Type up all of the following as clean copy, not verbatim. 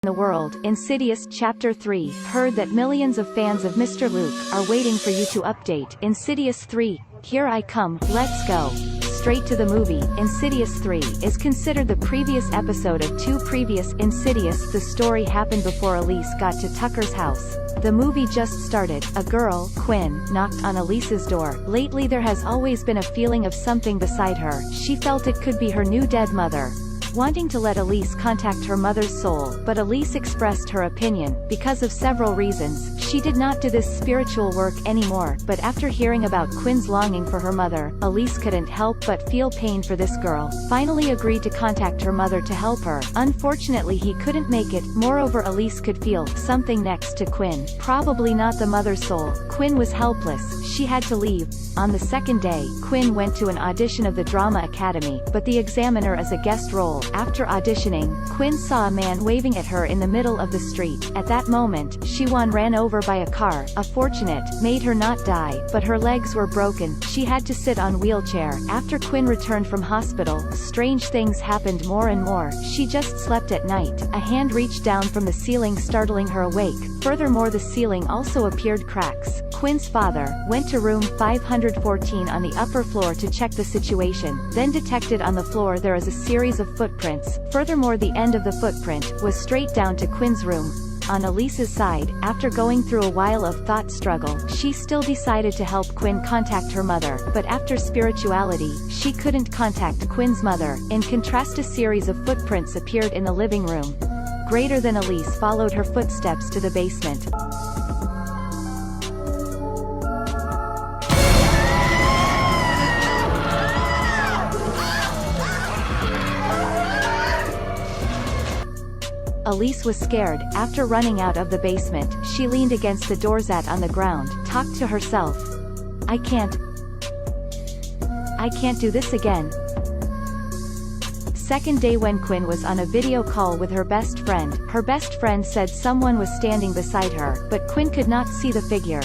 the world. Insidious Chapter 3. Heard that millions of fans of Mr. Luke are waiting for you to update. Insidious 3. Here I come, let's go. Straight to the movie. Insidious 3 is considered the previous episode of two previous Insidious. The story happened before Elise got to Tucker's house. The movie just started. A girl, Quinn, knocked on Elise's door. Lately there has always been a feeling of something beside her. She felt it could be her new dead mother. Wanting to let Elise contact her mother's soul, but Elise expressed her opinion. Because of several reasons, she did not do this spiritual work anymore, but after hearing about Quinn's longing for her mother, Elise couldn't help but feel pain for this girl. Finally agreed to contact her mother to help her. Unfortunately he couldn't make it. Moreover, Elise could feel something next to Quinn. Probably not the mother's soul. Quinn was helpless. She had to leave. On the second day, Quinn went to an audition of the Drama Academy, but the examiner as a guest role. After auditioning, Quinn saw a man waving at her in the middle of the street. At that moment, she was ran over by a car. A fortunate made her not die, but her legs were broken. She had to sit on wheelchair. After Quinn returned from hospital, strange things happened more and more. She just slept at night. A hand reached down from the ceiling, startling her awake. Furthermore, the ceiling also appeared cracks. Quinn's father went to room 514 on the upper floor to check the situation, then detected on the floor there is a series of footprints. Furthermore, the end of the footprint was straight down to Quinn's room. On Elise's side, after going through a while of thought struggle, she still decided to help Quinn contact her mother, but after spirituality, she couldn't contact Quinn's mother. In contrast, a series of footprints appeared in the living room. Greater than Elise followed her footsteps to the basement. Elise was scared. After running out of the basement, she leaned against the doorsat on the ground, talked to herself. I can't do this again. Second day, when Quinn was on a video call with her best friend said someone was standing beside her, but Quinn could not see the figure.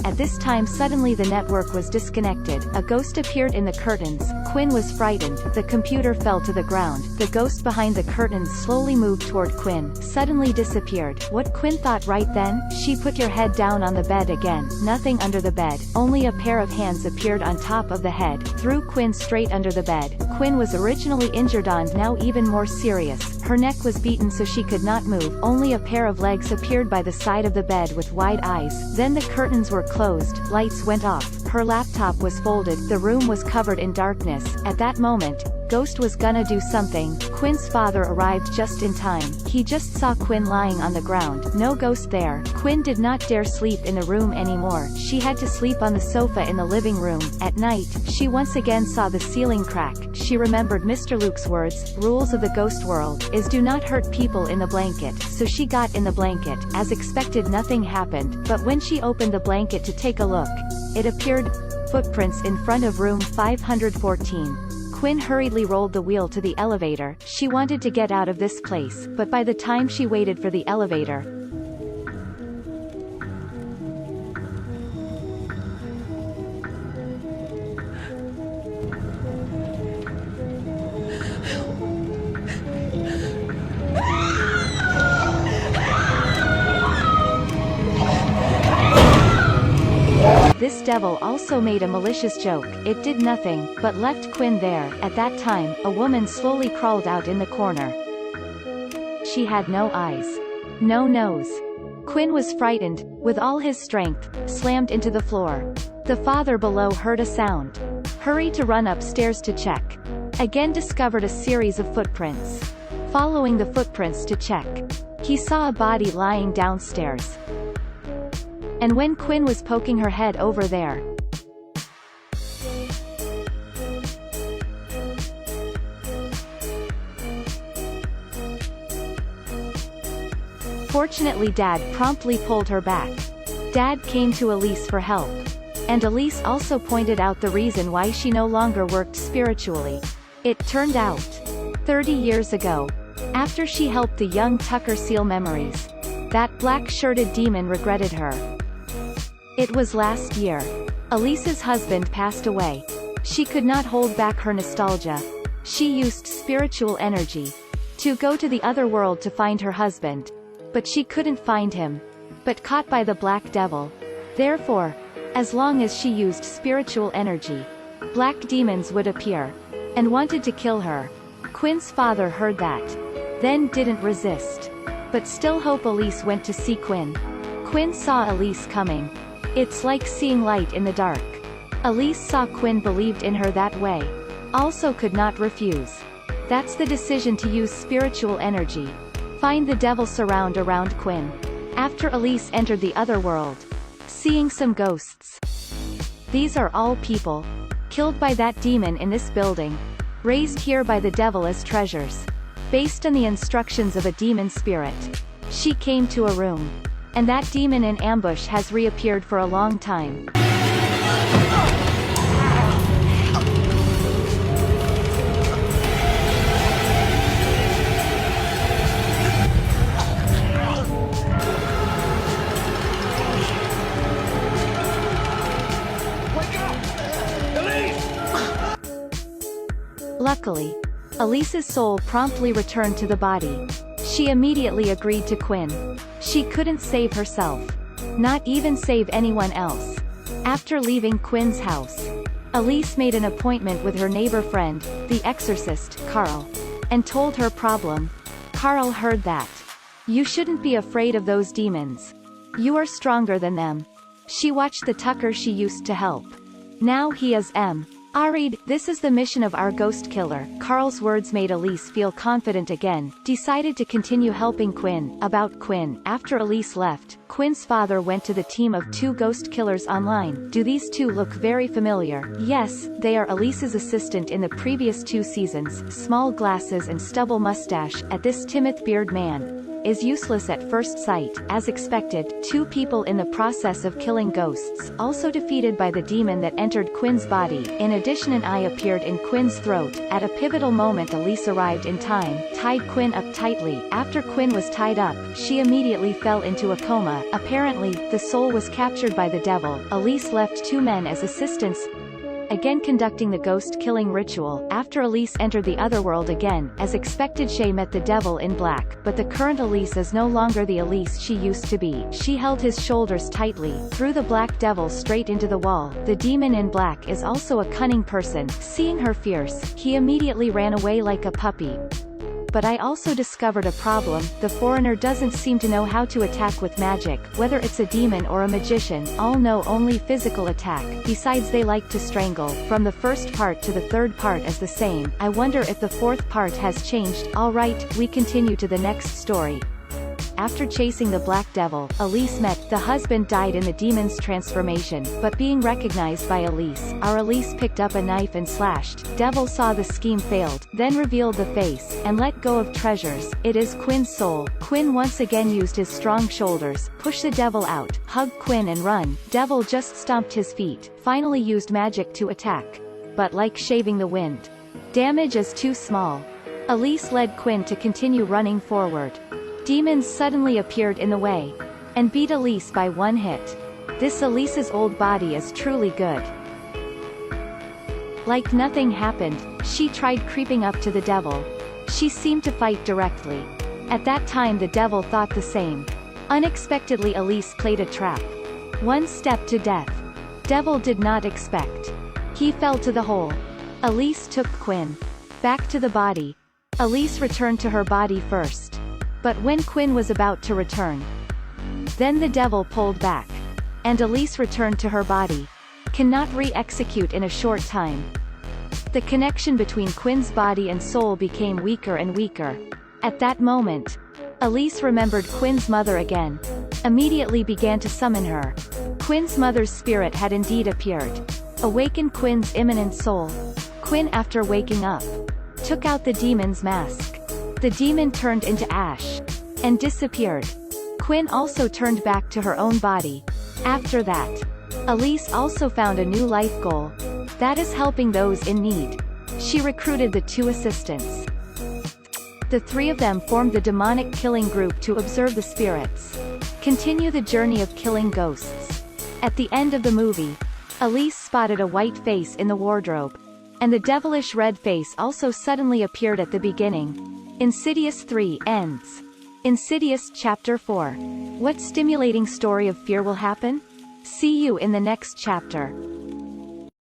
At this time suddenly the network was disconnected. A ghost appeared in the curtains. Quinn was frightened. The computer fell to the ground. The ghost behind the curtains slowly moved toward Quinn, suddenly disappeared. What Quinn thought right then? She put her head down on the bed again. Nothing under the bed. Only a pair of hands appeared on top of the head. Threw Quinn straight under the bed. Quinn was originally injured and now even more serious. Her neck was beaten so she could not move. Only a pair of legs appeared by the side of the bed with wide eyes. Then the curtains were closed. Lights went off. Her laptop was folded. The room was covered in darkness. At that moment, Ghost was gonna do something. Quinn's father arrived just in time. He just saw Quinn lying on the ground. No ghost there. Quinn did not dare sleep in the room anymore. She had to sleep on the sofa in the living room. At night, she once again saw the ceiling crack. She remembered Mr. Luke's words, rules of the ghost world, is do not hurt people in the blanket. So she got in the blanket. As expected, nothing happened, but when she opened the blanket to take a look, it appeared footprints in front of room 514. Quinn hurriedly rolled the wheel to the elevator. She wanted to get out of this place, but by the time she waited for the elevator, this devil also made a malicious joke. It did nothing, but left Quinn there. At that time, a woman slowly crawled out in the corner. She had no eyes, no nose. Quinn was frightened. With all his strength, slammed into the floor. The father below heard a sound. Hurried to run upstairs to check. Again discovered a series of footprints. Following the footprints to check, he saw a body lying downstairs. And when Quinn was poking her head over there, fortunately Dad promptly pulled her back. Dad came to Elise for help. And Elise also pointed out the reason why she no longer worked spiritually. It turned out, 30 years ago, after she helped the young Tucker seal memories, that black-shirted demon regretted her. It was last year. Elise's husband passed away. She could not hold back her nostalgia. She used spiritual energy to go to the other world to find her husband. But she couldn't find him. But caught by the black devil. Therefore, as long as she used spiritual energy, black demons would appear and wanted to kill her. Quinn's father heard that, then didn't resist. But still Elise went to see Quinn. Quinn saw Elise coming. It's like seeing light in the dark. Elise saw Quinn, believed in her that way. Also could not refuse. That's the decision, to use spiritual energy. Find the devil surround around Quinn. After Elise entered the other world, seeing some ghosts. These are all people killed by that demon in this building, raised here by the devil as treasures. Based on the instructions of a demon spirit, she came to a room. And that demon in ambush has reappeared for a long time. Luckily, Elise's soul promptly returned to the body. She immediately agreed to Quinn. She couldn't save herself. Not even save anyone else. After leaving Quinn's house, Elise made an appointment with her neighbor friend, the exorcist, Carl, and told her problem. Carl heard that. You shouldn't be afraid of those demons. You are stronger than them. She watched the Tucker she used to help. Now he is Arid, this is the mission of our ghost killer. Carl's words made Elise feel confident again, decided to continue helping Quinn. About Quinn, after Elise left, Quinn's father went to the team of 2 ghost killers online. Do these 2 look very familiar? Yes, they are Elise's assistant in the previous 2 seasons. Small glasses and stubble mustache, at this Timoth beard man is useless at first sight. As expected, 2 people in the process of killing ghosts, also defeated by the demon that entered Quinn's body. In addition, an eye appeared in Quinn's throat. At a pivotal moment, Elise arrived in time, tied Quinn up tightly. After Quinn was tied up, she immediately fell into a coma. Apparently, the soul was captured by the devil. Elise left 2 men as assistants, again conducting the ghost-killing ritual. After Elise entered the other world again, as expected, Shay met the devil in black, but the current Elise is no longer the Elise she used to be. She held his shoulders tightly, threw the black devil straight into the wall. The demon in black is also a cunning person. Seeing her fierce, he immediately ran away like a puppy. But I also discovered a problem. The foreigner doesn't seem to know how to attack with magic, whether it's a demon or a magician. All know only physical attack. Besides, they like to strangle. From the first part to the third part is the same. I wonder if the 4th part has changed. Alright, we continue to the next story. After chasing the black devil, Elise met the husband died in the demon's transformation, but being recognized by Elise, our Elise picked up a knife and slashed. Devil saw the scheme failed, then revealed the face, and let go of treasures. It is Quinn's soul. Quinn once again used his strong shoulders, push the devil out, hug Quinn and run. Devil just stomped his feet, finally used magic to attack. But like shaving the wind, damage is too small. Elise led Quinn to continue running forward. Demons suddenly appeared in the way, and beat Elise by 1 hit. This Elise's old body is truly good. Like nothing happened, she tried creeping up to the devil. She seemed to fight directly. At that time the devil thought the same. Unexpectedly Elise played a trap. 1 step to death. Devil did not expect. He fell to the hole. Elise took Quinn back to the body. Elise returned to her body first. But when Quinn was about to return, then the devil pulled back, and Elise returned to her body. Cannot re-execute in a short time. The connection between Quinn's body and soul became weaker and weaker. At that moment, Elise remembered Quinn's mother again. Immediately began to summon her. Quinn's mother's spirit had indeed appeared. Awakened Quinn's imminent soul. Quinn, after waking up, took out the demon's mask. The demon turned into ash and disappeared. Quinn also turned back to her own body. After that, Elise also found a new life goal. That is helping those in need. She recruited the 2 assistants. The 3 of them formed the demonic killing group to observe the spirits. Continue the journey of killing ghosts. At the end of the movie, Elise spotted a white face in the wardrobe. And the devilish red face also suddenly appeared at the beginning. Insidious 3 ends. Insidious Chapter 4. What stimulating story of fear will happen? See you in the next chapter.